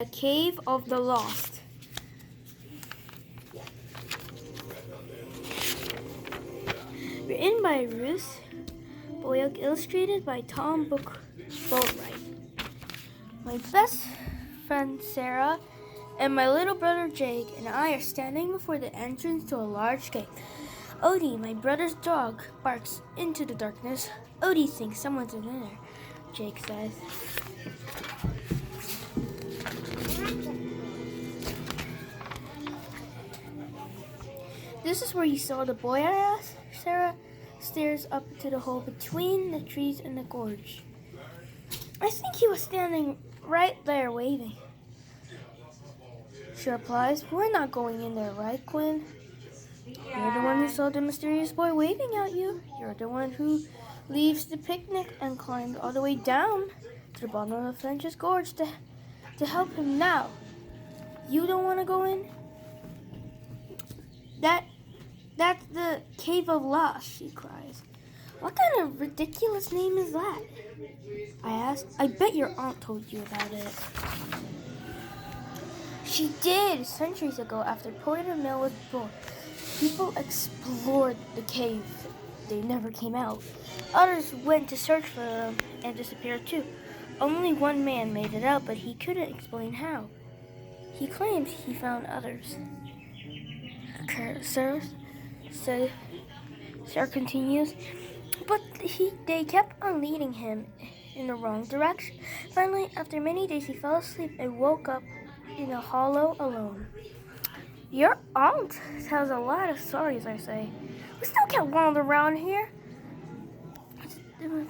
The Cave of the Lost. Written by Ruth Boyle, illustrated by Tom Boatwright. My best friend Sarah and my little brother Jake and I are standing before the entrance to a large cave. Odie, my brother's dog, barks into the darkness. Odie thinks someone's in there, Jake says. This is where you saw the boy, I asked. Sarah stares up to the hole between the trees and the gorge. I think he was standing right there waving. She replies, "We're not going in there, right, Quinn? You're the one who saw the mysterious boy waving at you. You're the one who leaves the picnic and climbed all the way down to the bottom of French's Gorge to help him now. You don't want to go in? That's the Cave of Lost," she cries. "What kind of ridiculous name is that?" I asked. "I bet your aunt told you about it." She did. Centuries ago, after Porter Mill was built, people explored the cave. They never came out. Others went to search for them and disappeared too. Only one man made it out, but he couldn't explain how. He claimed he found others. Sarah continues, but they kept on leading him in the wrong direction. Finally, after many days, he fell asleep and woke up in a hollow alone. "Your aunt tells a lot of stories," I say. "We still can't wander around here,"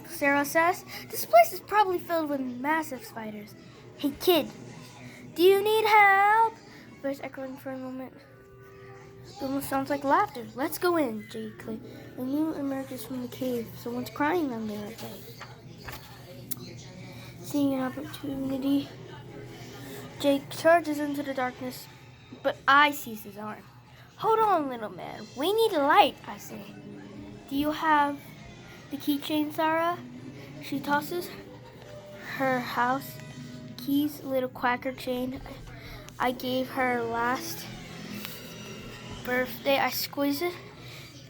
Sarah says. "This place is probably filled with massive spiders." "Hey kid, do you need help?" Voice echoing for a moment. It almost sounds like laughter. "Let's go in," Jake claimed. A new emerges from the cave. Someone's crying down there, I say. Seeing an opportunity, Jake charges into the darkness, but I seize his arm. "Hold on, little man. We need a light," I say. "Do you have the keychain, Sarah?" She tosses her house keys, little quacker chain I gave her last birthday. I squeeze it,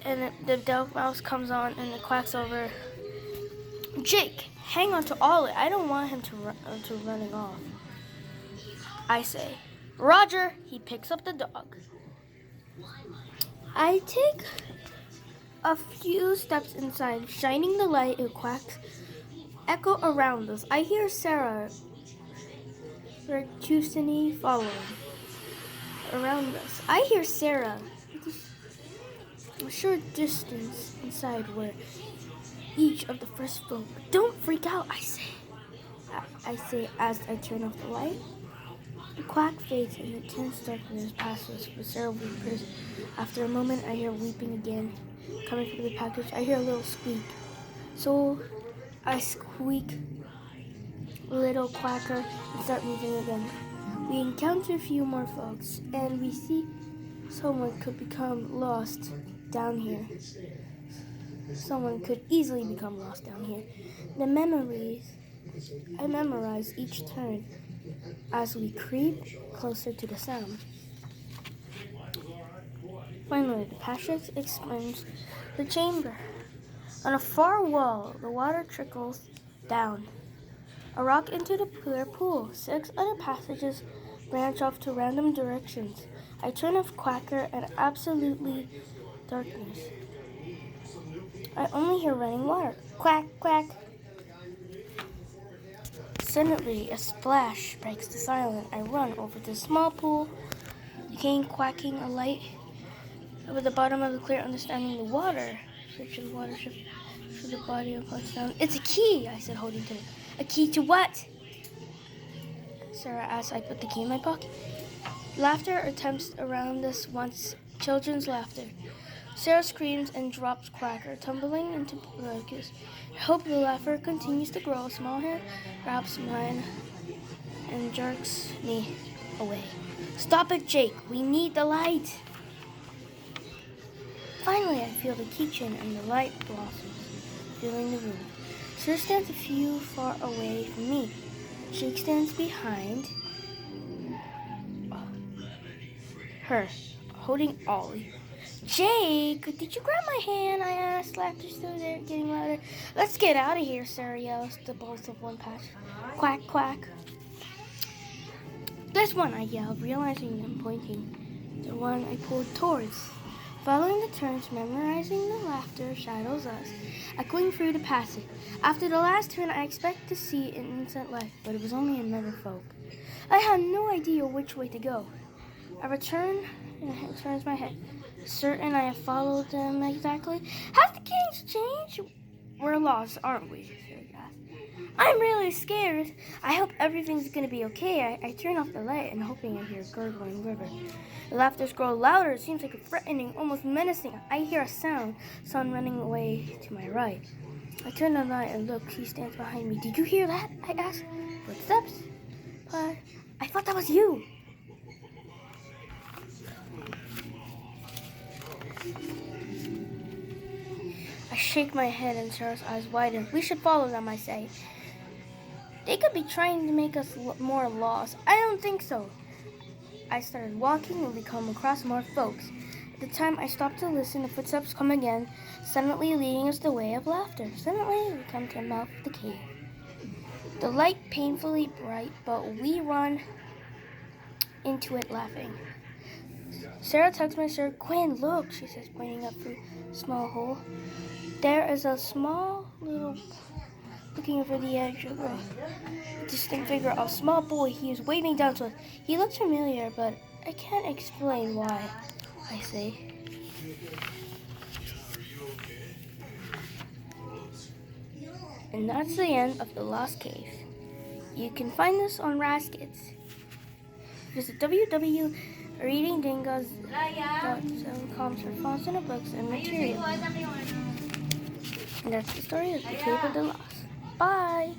and the dove mouse comes on, and it quacks over. "Jake, hang on to all it. I don't want him to running off," I say. "Roger." He picks up the dog. I take a few steps inside, shining the light. It quacks echo around us. I hear Sarah Bertusini following around us. I hear Sarah a short distance inside where each of the first spoke. "Don't freak out," I say as I turn off the light. The quack fades and the tense darkness passes with Sarah whimpers. After a moment, I hear weeping again. Coming from the package, I hear a little squeak. So I squeak, "Little quacker," and start moving again. We encounter a few more folks, and we see someone could become lost down here. Someone could easily become lost down here. I memorize each turn as we creep closer to the sound. Finally, the passage expands the chamber. On a far wall, the water trickles down a rock into the clear pool. 6 other passages branch off to random directions. I turn off Quacker and absolutely darkness. I only hear running water. Quack, quack. Suddenly, a splash breaks the silence. I run over to the small pool, again quacking, a light over the bottom of the clear, understanding the water. Searching the water shift through the body of my sound. "It's a key," I said, holding to it. "A key to what?" Sarah asked. I put the key in my pocket. Laughter attempts around us once, children's laughter. Sarah screams and drops Quacker, tumbling into blankets. I hope the laughter continues to grow. A small hand grabs mine and jerks me away. "Stop it, Jake. We need the light." Finally, I feel the keychain and the light blossoms filling the room. Sarah stands a few far away from me. Jake stands behind her, holding Ollie. Jake, did you grab my hand? I asked, laughter still there, getting louder. Let's get out of here, Sarah yells, the both of one patch. Quack, quack. There's one, I yelled, realizing and pointing. The one I pulled towards. Following the turns, memorizing the laughter shadows us, echoing through the passage. After the last turn, I expected to see an instant light, but it was only another folk. I had no idea which way to go. I return and turns my head, certain I have followed them exactly. Have the games changed? We're lost, aren't we? I'm really scared. I hope everything's gonna be okay. I turn off the light and hoping I hear a gurgling river. The laughter grows louder. It seems like a threatening, almost menacing. I hear a sound running away to my right. I turn the light and look. He stands behind me. Did you hear that? I ask. Footsteps? But I thought that was you. I shake my head and Sarah's eyes widen. We should follow them, I say. They could be trying to make us more lost. I don't think so. I started walking and we come across more folks. At the time I stopped to listen, the footsteps come again, suddenly leading us the way of laughter. Suddenly we come to the mouth of the cave. The light painfully bright, but we run into it laughing. Sarah tugs my shirt. Quinn, look, she says, pointing up through a small hole. There is a small little looking over the edge of a distant figure, a small boy. He is waving down to us. He looks familiar, but I can't explain why, I say. And that's the end of The Lost Cave. You can find this on Raskits. Visit www.readingdingoes.com for fonts and books and material. And that's the story of the Cave of the Lost. Bye!